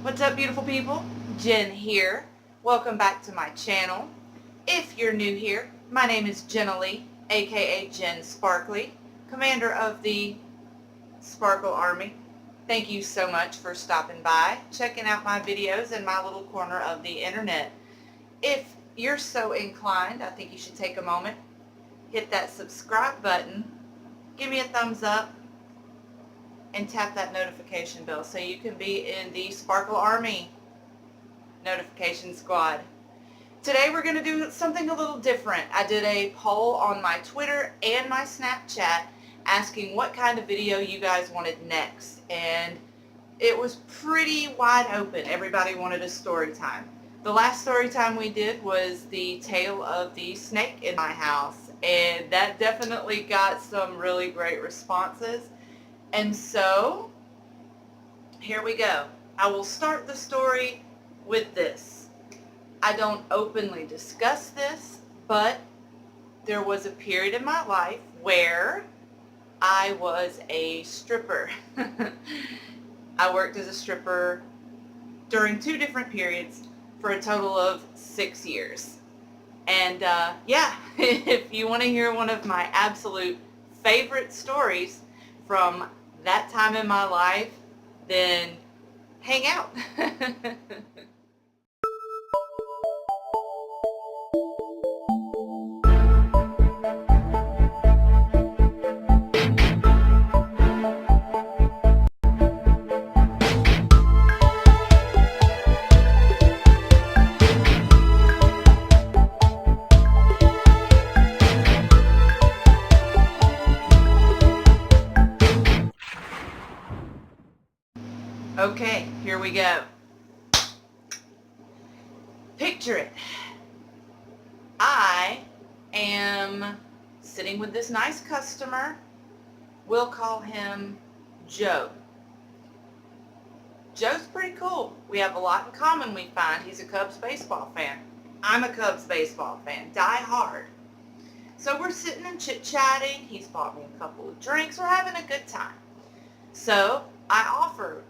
What's up, beautiful people? Jen here. Welcome back to my channel. If you're new here, my name is Jenna Lee, aka Jen Sparkly, commander of the Sparkle Army. Thank you so much for stopping by, checking out my videos in my little corner of the internet. If you're so inclined, I think you should take a moment, hit that subscribe button, give me a thumbs up, and tap that notification bell so you can be in the Sparkle Army notification squad. Today we're going to do something a little different. I did a poll on my Twitter and my Snapchat asking what kind of video you guys wanted next, and it was pretty wide open. Everybody wanted a story time. The last story time we did was the tale of the snake in my house, and that definitely got some really great responses. And so, here we go. I will start the story with this. I don't openly discuss this, but there was a period in my life where I was a stripper. I worked as a stripper during 2 different periods for a total of 6 years. And yeah, if you want to hear one of my absolute favorite stories from that time in my life, then hang out. Okay, here we go. Picture it. I am sitting with this nice customer. We'll call him Joe. Joe's pretty cool. We have a lot in common, we find. He's a Cubs baseball fan. I'm a Cubs baseball fan, die hard. So we're sitting and chit-chatting. He's bought me a couple of drinks. We're having a good time. So I offer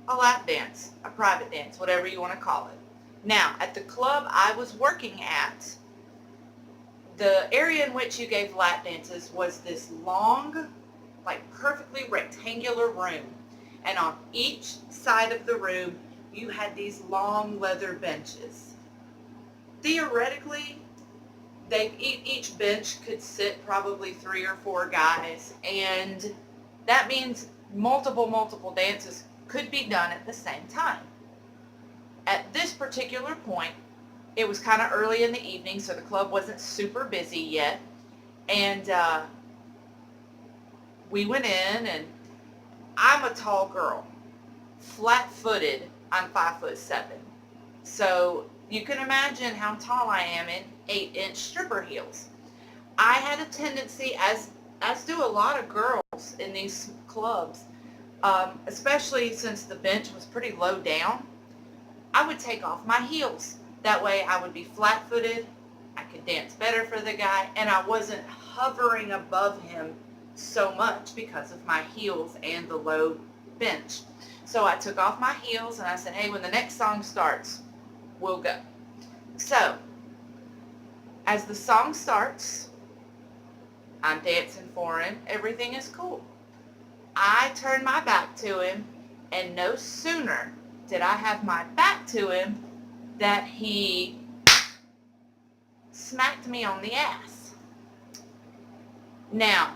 a lap dance, a private dance, whatever you want to call it. Now, at the club I was working at, the area in which you gave lap dances was this long, like perfectly rectangular room. And on each side of the room, you had these long leather benches. Theoretically, each bench could sit probably 3 or 4 guys, and that means multiple dances could be done at the same time. At this particular point, it was kind of early in the evening, so the club wasn't super busy yet, and we went in, and I'm a tall girl, flat-footed. I'm 5'7", so you can imagine how tall I am in 8-inch stripper heels. I had a tendency, as do a lot of girls in these clubs, especially since the bench was pretty low down, I would take off my heels. That way I would be flat-footed, I could dance better for the guy, and I wasn't hovering above him so much because of my heels and the low bench. So I took off my heels and I said, hey, when the next song starts, we'll go. So, as the song starts, I'm dancing for him, everything is cool. I turned my back to him, and no sooner did I have my back to him that he smacked me on the ass. Now,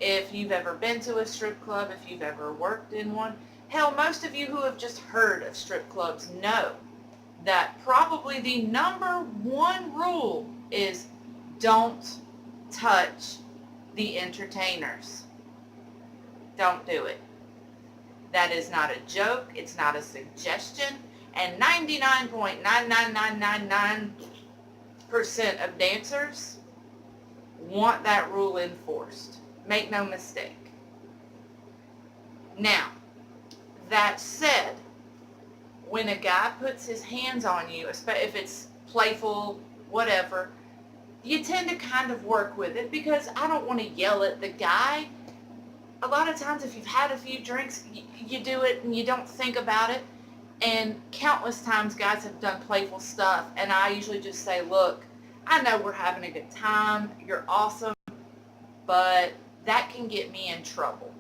if you've ever been to a strip club, if you've ever worked in one, hell, most of you who have just heard of strip clubs know that probably the #1 rule is don't touch the entertainers. Don't do it. That is not a joke. It's not a suggestion. And 99.99999% of dancers want that rule enforced. Make no mistake. Now, that said, when a guy puts his hands on you, especially if it's playful, whatever, you tend to kind of work with it because I don't want to yell at the guy. A lot of times if you've had a few drinks, you do it and you don't think about it. And countless times guys have done playful stuff, and I usually just say, look, I know we're having a good time, you're awesome, but that can get me in trouble.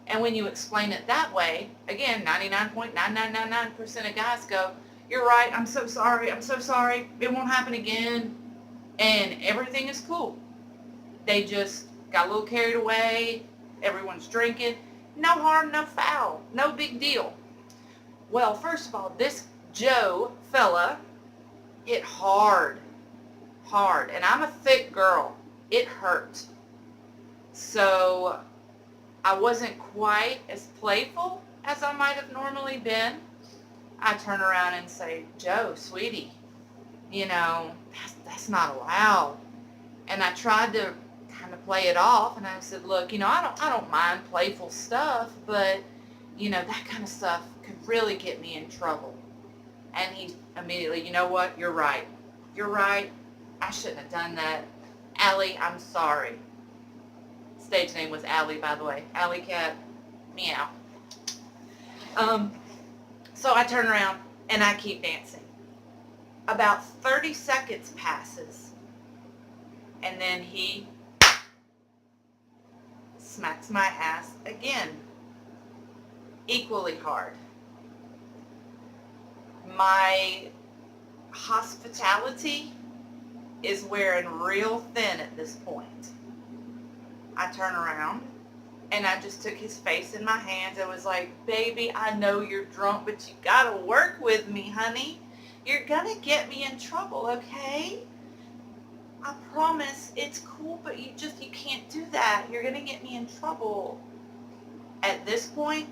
And when you explain it that way, again, 99.9999% of guys go, you're right, I'm so sorry, it won't happen again, and everything is cool. They just got a little carried away, everyone's drinking, no harm, no foul, no big deal. Well, first of all, this Joe fella hit hard, and I'm a thick girl. It hurt. So I wasn't quite as playful as I might have normally been. I turn around and say, Joe, sweetie, that's not allowed. And I tried to kind of play it off, and I said, look, I don't mind playful stuff, but that kind of stuff could really get me in trouble. And he immediately, you know what, you're right, I shouldn't have done that. Allie, I'm sorry. Stage name was Allie, by the way. Alley cat, meow. So I turn around and I keep dancing. About 30 seconds passes, and then he smacks my ass again, equally hard. My hospitality is wearing real thin at this point. I turn around and I just took his face in my hands and was like, baby, I know you're drunk, but you gotta work with me, honey. You're gonna get me in trouble, okay? I promise it's cool, but you can't do that. You're gonna get me in trouble. At this point,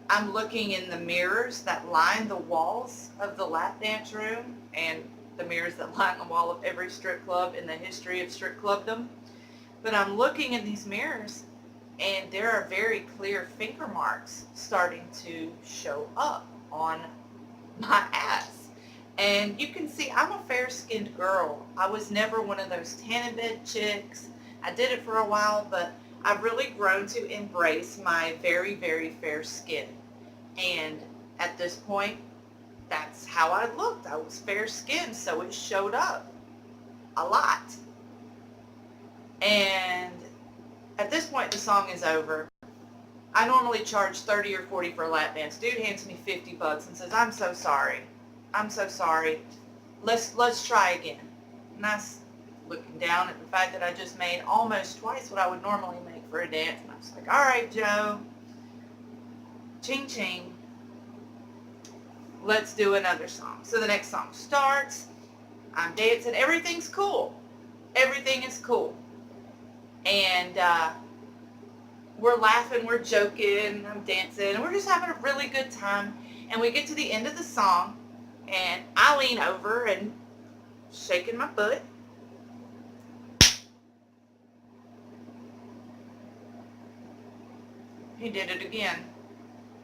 I'm looking in the mirrors that line the walls of the lap dance room and the mirrors that line the wall of every strip club in the history of strip clubdom. But I'm looking in these mirrors, and there are very clear finger marks starting to show up on my ass. And you can see I'm a fair-skinned girl. I was never one of those tanning bed chicks. I did it for a while, but I've really grown to embrace my very, very fair skin. And at this point, that's how I looked. I was fair-skinned, so it showed up a lot. And at this point, the song is over. I normally charge 30 or 40 for a lap dance. Dude hands me 50 bucks and says, I'm so sorry. Let's try again. And I was looking down at the fact that I just made almost twice what I would normally make for a dance. And I was like, all right, Joe. Ching ching. Let's do another song. So the next song starts. I'm dancing. Everything's cool. Everything is cool. And we're laughing, we're joking, I'm dancing, and we're just having a really good time. And we get to the end of the song, and I lean over and shaking my butt. He did it again.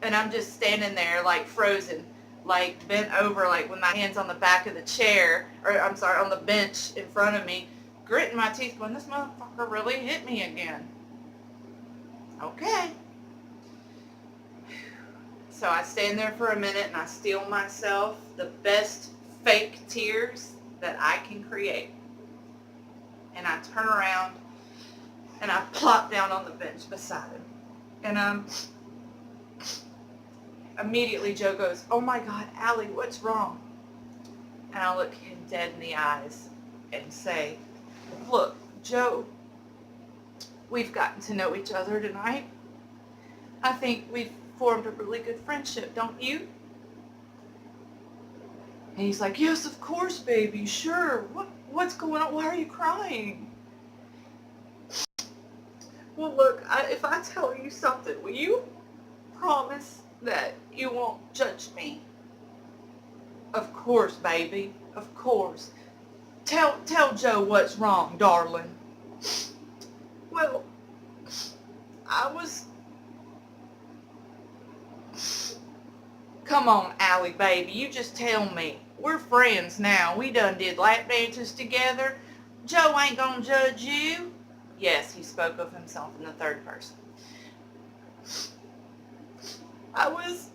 And I'm just standing there like frozen, like bent over, like with my hands on the back of the chair, or I'm sorry, on the bench in front of me, gritting my teeth going, this motherfucker really hit me again. Okay. So I stand there for a minute and I steel myself the best fake tears that I can create. And I turn around and I plop down on the bench beside him. And immediately Joe goes, oh my God, Allie, what's wrong? And I look him dead in the eyes and say, look, Joe, we've gotten to know each other tonight. I think we've formed a really good friendship, don't you? And he's like, yes, of course, baby, sure. What's going on? Why are you crying? Well, look, if I tell you something, will you promise that you won't judge me? Of course, baby, of course. Tell Joe what's wrong, darling. Well, Come on, Allie, baby, you just tell me. We're friends now. We done did lap dances together. Joe ain't gonna judge you. Yes, he spoke of himself in the third person. I was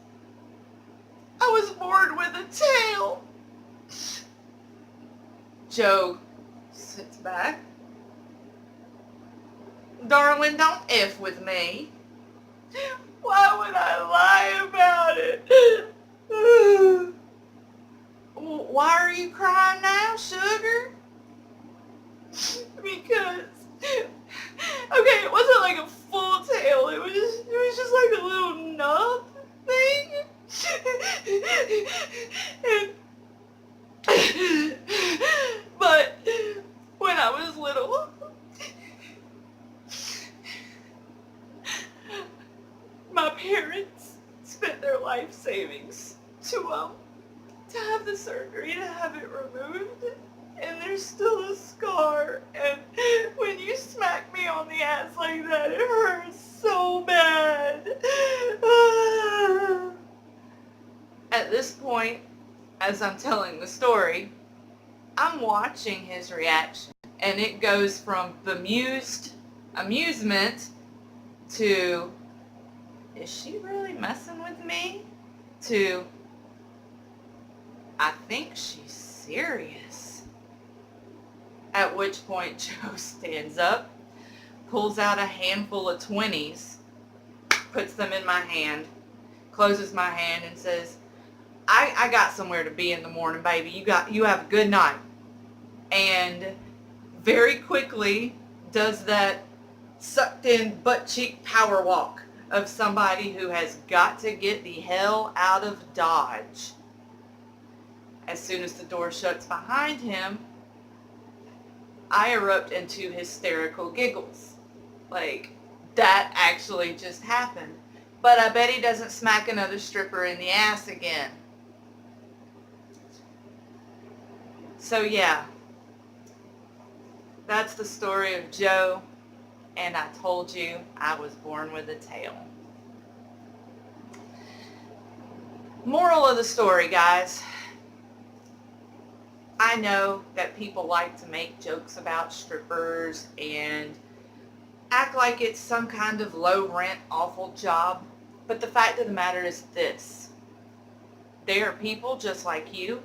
was born with a tail. Joe sits back. Darling, don't F with me. Why would I lie about it? Why are you crying now, sugar? Because, okay, it wasn't like a full tail. It was just like a little nub thing. But when I was little, my parents spent their life savings to have the surgery to have it removed, and there's still a scar, and when you smack me on the ass like that, it hurts so bad. At this point, as I'm telling the story, I'm watching his reaction, and it goes from bemused amusement to, is she really messing with me? To, I think she's serious. At which point Joe stands up, pulls out a handful of 20s, puts them in my hand, closes my hand and says, I got somewhere to be in the morning, baby. You have a good night. And very quickly does that sucked in butt cheek power walk of somebody who has got to get the hell out of Dodge. As soon as the door shuts behind him, I erupt into hysterical giggles. Like, that actually just happened. But I bet he doesn't smack another stripper in the ass again. So yeah, that's the story of Joe, and I told you I was born with a tail. Moral of the story, guys. I know that people like to make jokes about strippers and act like it's some kind of low-rent, awful job, but the fact of the matter is this. They are people just like you.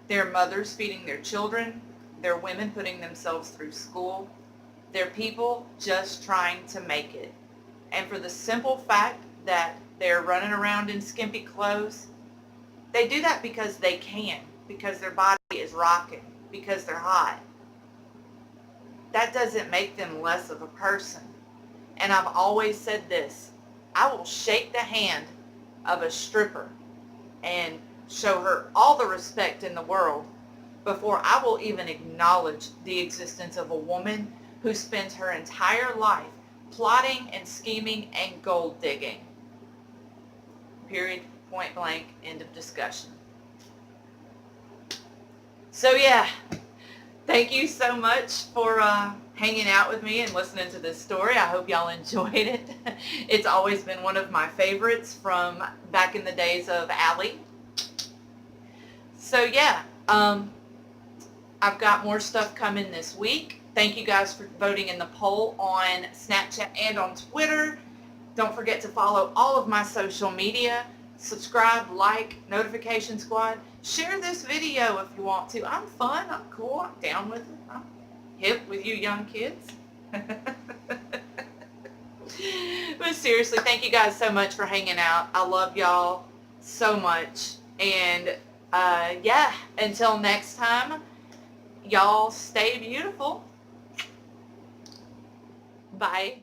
They're mothers feeding their children. They're women putting themselves through school. They're people just trying to make it. And for the simple fact that they're running around in skimpy clothes, they do that because they can, because their body is rocking, because they're hot. That doesn't make them less of a person. And I've always said this, I will shake the hand of a stripper and show her all the respect in the world before I will even acknowledge the existence of a woman who spends her entire life plotting and scheming and gold digging. Period, point blank, end of discussion. So yeah, thank you so much for hanging out with me and listening to this story. I hope y'all enjoyed it. It's always been one of my favorites from back in the days of Allie. So yeah, I've got more stuff coming this week. Thank you guys for voting in the poll on Snapchat and on Twitter. Don't forget to follow all of my social media. Subscribe, like, notification squad. Share this video if you want to. I'm fun, I'm cool, I'm down with it. I'm hip with you young kids. But seriously, thank you guys so much for hanging out. I love y'all so much. And yeah, until next time, y'all stay beautiful. Bye.